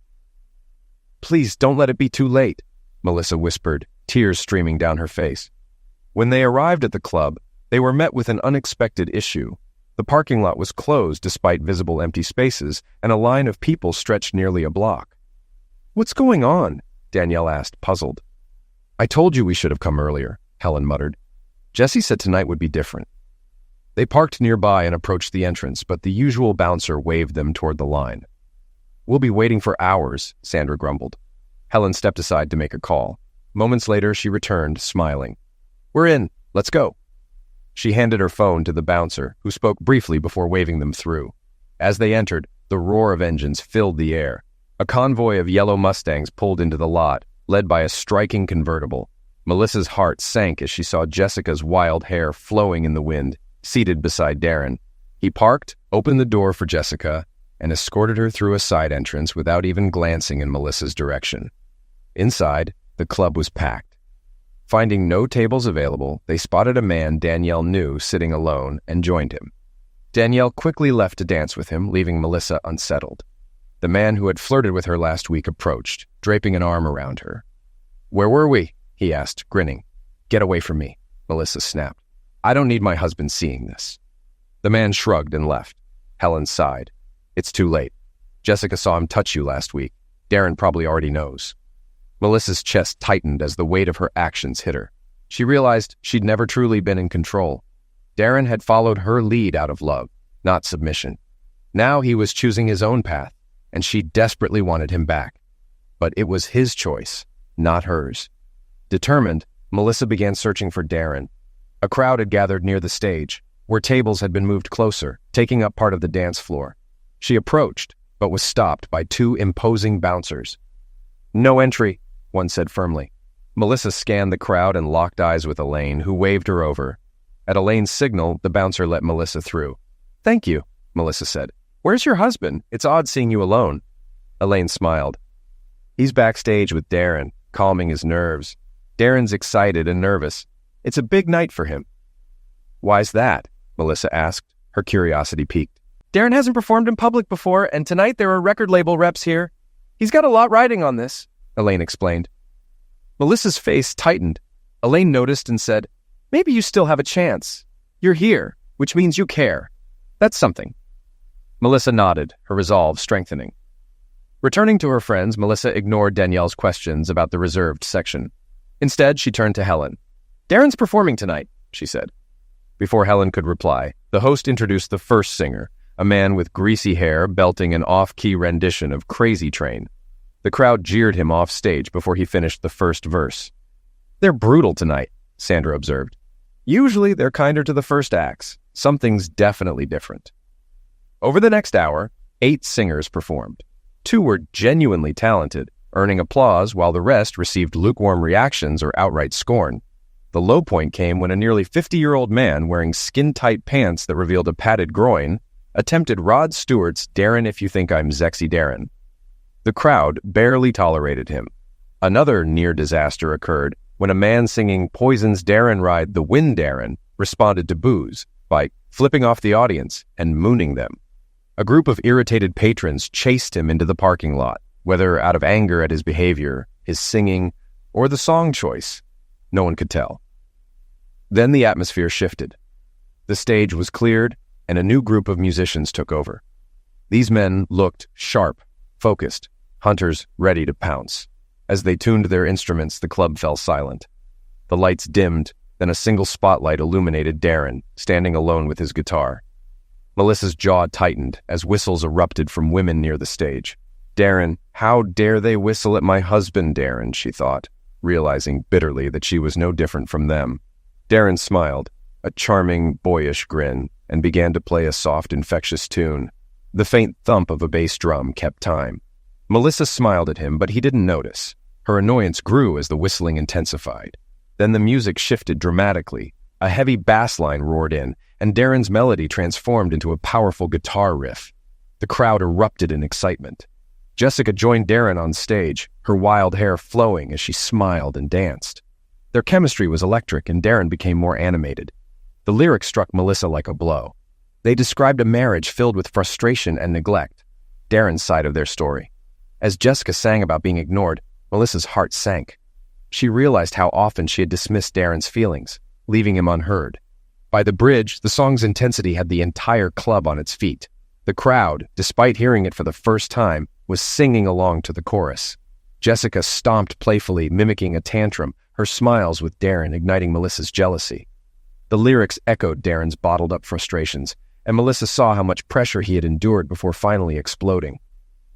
Please don't let it be too late, Melissa whispered, tears streaming down her face. When they arrived at the club, they were met with an unexpected issue. The parking lot was closed despite visible empty spaces, and a line of people stretched nearly a block. What's going on? Danielle asked, puzzled. I told you we should have come earlier, Helen muttered. Jessie said tonight would be different. They parked nearby and approached the entrance, but the usual bouncer waved them toward the line. We'll be waiting for hours, Sandra grumbled. Helen stepped aside to make a call. Moments later, she returned, smiling. We're in. Let's go. She handed her phone to the bouncer, who spoke briefly before waving them through. As they entered, the roar of engines filled the air. A convoy of yellow Mustangs pulled into the lot, led by a striking convertible. Melissa's heart sank as she saw Jessica's wild hair flowing in the wind, seated beside Darren. He parked, opened the door for Jessica, and escorted her through a side entrance without even glancing in Melissa's direction. Inside, the club was packed. Finding no tables available, they spotted a man Danielle knew sitting alone and joined him. Danielle quickly left to dance with him, leaving Melissa unsettled. The man who had flirted with her last week approached, draping an arm around her. "Where were we?" he asked, grinning. "Get away from me," Melissa snapped. "I don't need my husband seeing this." The man shrugged and left. Helen sighed. "It's too late. Jessica saw him touch you last week. Darren probably already knows." Melissa's chest tightened as the weight of her actions hit her. She realized she'd never truly been in control. Darren had followed her lead out of love, not submission. Now he was choosing his own path, and she desperately wanted him back. But it was his choice, not hers. Determined, Melissa began searching for Darren. A crowd had gathered near the stage, where tables had been moved closer, taking up part of the dance floor. She approached, but was stopped by two imposing bouncers. "No entry," one said firmly. Melissa scanned the crowd and locked eyes with Elaine, who waved her over. At Elaine's signal, the bouncer let Melissa through. "Thank you," Melissa said. "Where's your husband? It's odd seeing you alone." Elaine smiled. "He's backstage with Darren, calming his nerves. Darren's excited and nervous. It's a big night for him." "Why's that?" Melissa asked, her curiosity piqued. "Darren hasn't performed in public before, and tonight there are record label reps here. He's got a lot riding on this," Elaine explained. Melissa's face tightened. Elaine noticed and said, "Maybe you still have a chance. You're here, which means you care. That's something." Melissa nodded, her resolve strengthening. Returning to her friends, Melissa ignored Danielle's questions about the reserved section. Instead, she turned to Helen. "Darren's performing tonight," she said. Before Helen could reply, the host introduced the first singer, a man with greasy hair belting an off-key rendition of Crazy Train. The crowd jeered him off stage before he finished the first verse. "They're brutal tonight," Sandra observed. "Usually they're kinder to the first acts. Something's definitely different." Over the next hour, 8 singers performed. 2 were genuinely talented, earning applause while the rest received lukewarm reactions or outright scorn. The low point came when a nearly 50-year-old man wearing skin-tight pants that revealed a padded groin attempted Rod Stewart's "Darren If You Think I'm Sexy Darren." The crowd barely tolerated him. Another near disaster occurred when a man singing Poison's Darren Ride the Wind Darren responded to boos by flipping off the audience and mooning them. A group of irritated patrons chased him into the parking lot, whether out of anger at his behavior, his singing, or the song choice. No one could tell. Then the atmosphere shifted. The stage was cleared, and a new group of musicians took over. These men looked sharp, focused, hunters ready to pounce. As they tuned their instruments, the club fell silent. The lights dimmed, then a single spotlight illuminated Darren, standing alone with his guitar. Melissa's jaw tightened as whistles erupted from women near the stage. "Darren, how dare they whistle at my husband, Darren," she thought, realizing bitterly that she was no different from them. Darren smiled, a charming, boyish grin, and began to play a soft, infectious tune. The faint thump of a bass drum kept time. Melissa smiled at him, but he didn't notice. Her annoyance grew as the whistling intensified. Then the music shifted dramatically. A heavy bass line roared in, and Darren's melody transformed into a powerful guitar riff. The crowd erupted in excitement. Jessica joined Darren on stage, her wild hair flowing as she smiled and danced. Their chemistry was electric, and Darren became more animated. The lyrics struck Melissa like a blow. They described a marriage filled with frustration and neglect, Darren's side of their story. As Jessica sang about being ignored, Melissa's heart sank. She realized how often she had dismissed Darren's feelings, leaving him unheard. By the bridge, the song's intensity had the entire club on its feet. The crowd, despite hearing it for the first time, was singing along to the chorus. Jessica stomped playfully, mimicking a tantrum, her smiles with Darren igniting Melissa's jealousy. The lyrics echoed Darren's bottled-up frustrations, and Melissa saw how much pressure he had endured before finally exploding.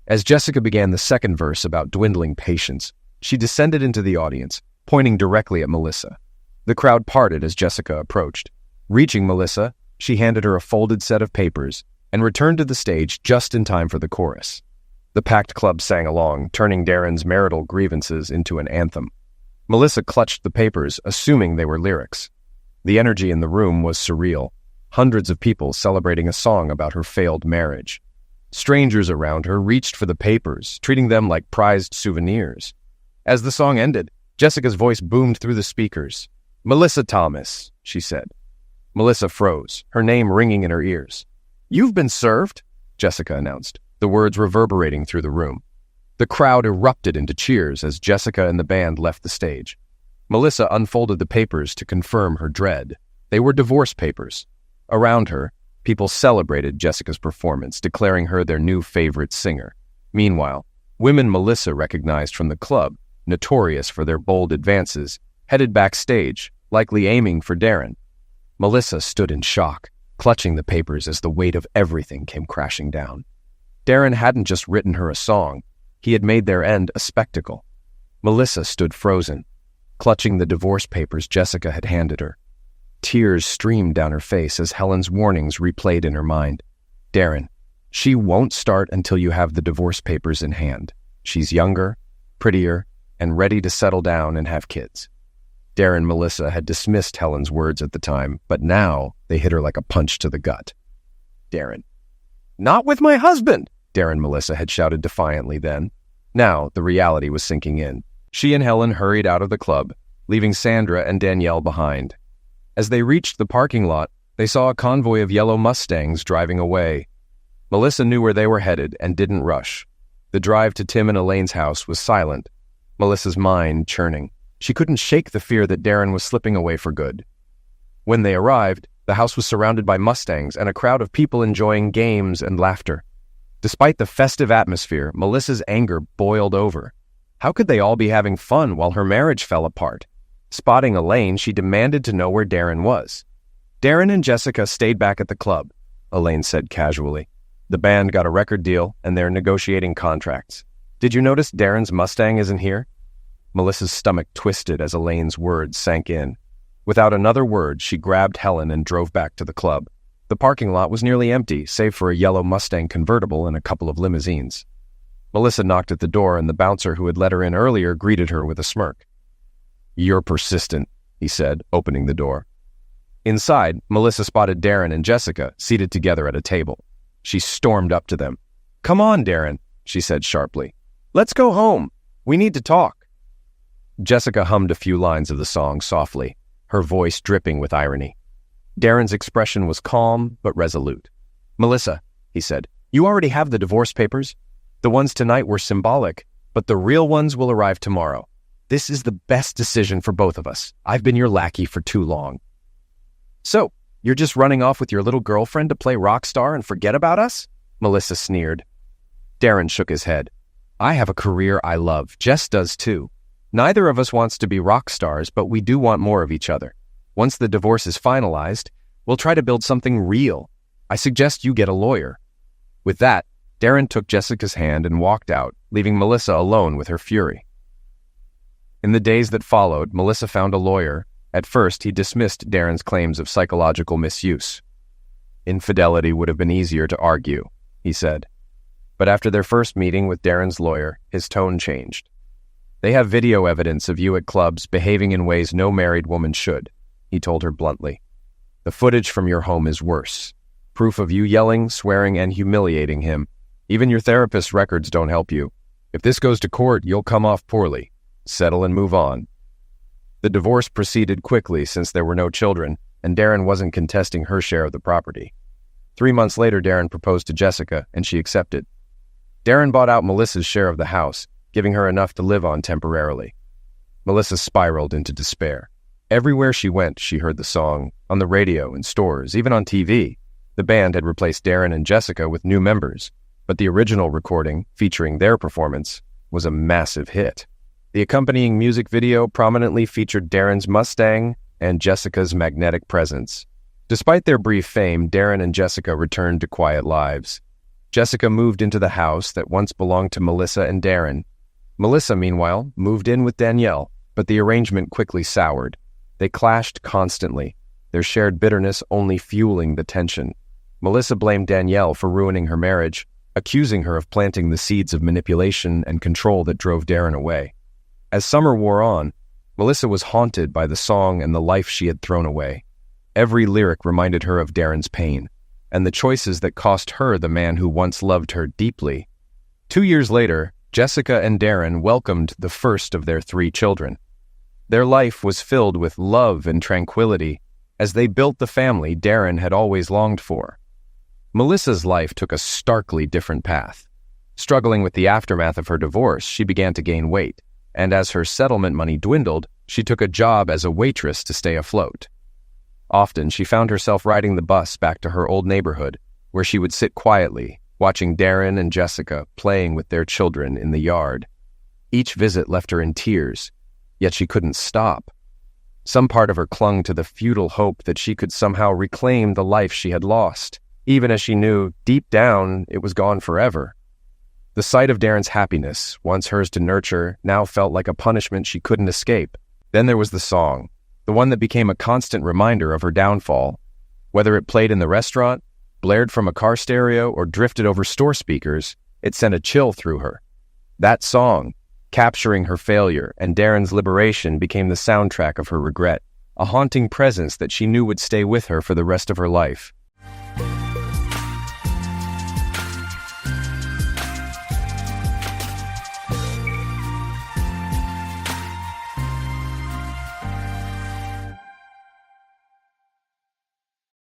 As Jessica began the second verse about dwindling patience, she descended into the audience, pointing directly at Melissa. The crowd parted as Jessica approached. Reaching Melissa, she handed her a folded set of papers and returned to the stage just in time for the chorus. The packed club sang along, turning Darren's marital grievances into an anthem. Melissa clutched the papers, assuming they were lyrics. The energy in the room was surreal. Hundreds of people celebrating a song about her failed marriage. Strangers around her reached for the papers, treating them like prized souvenirs. As the song ended, Jessica's voice boomed through the speakers. "Melissa Thomas," she said. Melissa froze, her name ringing in her ears. "You've been served," Jessica announced, the words reverberating through the room. The crowd erupted into cheers as Jessica and the band left the stage. Melissa unfolded the papers to confirm her dread. They were divorce papers. Around her, people celebrated Jessica's performance, declaring her their new favorite singer. Meanwhile, women Melissa recognized from the club, notorious for their bold advances, headed backstage, likely aiming for Darren. Melissa stood in shock, clutching the papers as the weight of everything came crashing down. Darren hadn't just written her a song, he had made their end a spectacle. Melissa stood frozen, clutching the divorce papers Jessica had handed her. Tears streamed down her face as Helen's warnings replayed in her mind. "Darren, she won't start until you have the divorce papers in hand. She's younger, prettier, and ready to settle down and have kids." Darren and Melissa had dismissed Helen's words at the time, but now they hit her like a punch to the gut. Darren. "Not with my husband!" Darren and Melissa had shouted defiantly then. Now the reality was sinking in. She and Helen hurried out of the club, leaving Sandra and Danielle behind. As they reached the parking lot, they saw a convoy of yellow Mustangs driving away. Melissa knew where they were headed and didn't rush. The drive to Tim and Elaine's house was silent, Melissa's mind churning. She couldn't shake the fear that Darren was slipping away for good. When they arrived, the house was surrounded by Mustangs and a crowd of people enjoying games and laughter. Despite the festive atmosphere, Melissa's anger boiled over. How could they all be having fun while her marriage fell apart? Spotting Elaine, she demanded to know where Darren was. "Darren and Jessica stayed back at the club," Elaine said casually. "The band got a record deal, and they're negotiating contracts. Did you notice Darren's Mustang isn't here?" Melissa's stomach twisted as Elaine's words sank in. Without another word, she grabbed Helen and drove back to the club. The parking lot was nearly empty, save for a yellow Mustang convertible and a couple of limousines. Melissa knocked at the door, and the bouncer who had let her in earlier greeted her with a smirk. "You're persistent," he said, opening the door. Inside, Melissa spotted Darren and Jessica seated together at a table. She stormed up to them. "Come on, Darren," she said sharply. "Let's go home. We need to talk." Jessica hummed a few lines of the song softly, her voice dripping with irony. Darren's expression was calm but resolute. "Melissa," he said, "you already have the divorce papers. The ones tonight were symbolic, but the real ones will arrive tomorrow. This is the best decision for both of us. I've been your lackey for too long." "So, you're just running off with your little girlfriend to play rock star and forget about us?" Melissa sneered. Darren shook his head. "I have a career I love. Jess does too. Neither of us wants to be rock stars, but we do want more of each other. Once the divorce is finalized, we'll try to build something real. I suggest you get a lawyer." With that, Darren took Jessica's hand and walked out, leaving Melissa alone with her fury. In the days that followed, Melissa found a lawyer. At first, he dismissed Darren's claims of psychological misuse. "Infidelity would have been easier to argue," he said. But after their first meeting with Darren's lawyer, his tone changed. "They have video evidence of you at clubs behaving in ways no married woman should," he told her bluntly. "The footage from your home is worse. Proof of you yelling, swearing, and humiliating him. Even your therapist's records don't help you. If this goes to court, you'll come off poorly. Settle and move on." The divorce proceeded quickly since there were no children, and Darren wasn't contesting her share of the property. 3 months later, Darren proposed to Jessica, and she accepted. Darren bought out Melissa's share of the house, giving her enough to live on temporarily. Melissa spiraled into despair. Everywhere she went, she heard the song, on the radio, in stores, even on TV. The band had replaced Darren and Jessica with new members, but the original recording, featuring their performance, was a massive hit. The accompanying music video prominently featured Darren's Mustang and Jessica's magnetic presence. Despite their brief fame, Darren and Jessica returned to quiet lives. Jessica moved into the house that once belonged to Melissa and Darren. Melissa, meanwhile, moved in with Danielle, but the arrangement quickly soured. They clashed constantly. their shared bitterness only fueling the tension. Melissa blamed Danielle for ruining her marriage, accusing her of planting the seeds of manipulation and control that drove Darren away. As summer wore on, Melissa was haunted by the song and the life she had thrown away. Every lyric reminded her of Darren's pain, and the choices that cost her the man who once loved her deeply. 2 years later, Jessica and Darren welcomed the first of their 3 children. Their life was filled with love and tranquility as they built the family Darren had always longed for. Melissa's life took a starkly different path. Struggling with the aftermath of her divorce, she began to gain weight, and as her settlement money dwindled, she took a job as a waitress to stay afloat. Often, she found herself riding the bus back to her old neighborhood, where she would sit quietly, watching Darren and Jessica playing with their children in the yard. Each visit left her in tears, yet she couldn't stop. Some part of her clung to the futile hope that she could somehow reclaim the life she had lost, even as she knew, deep down, it was gone forever. The sight of Darren's happiness, once hers to nurture, now felt like a punishment she couldn't escape. Then there was the song, the one that became a constant reminder of her downfall. Whether it played in the restaurant, blared from a car stereo, or drifted over store speakers, it sent a chill through her. That song, capturing her failure and Darren's liberation, became the soundtrack of her regret, a haunting presence that she knew would stay with her for the rest of her life.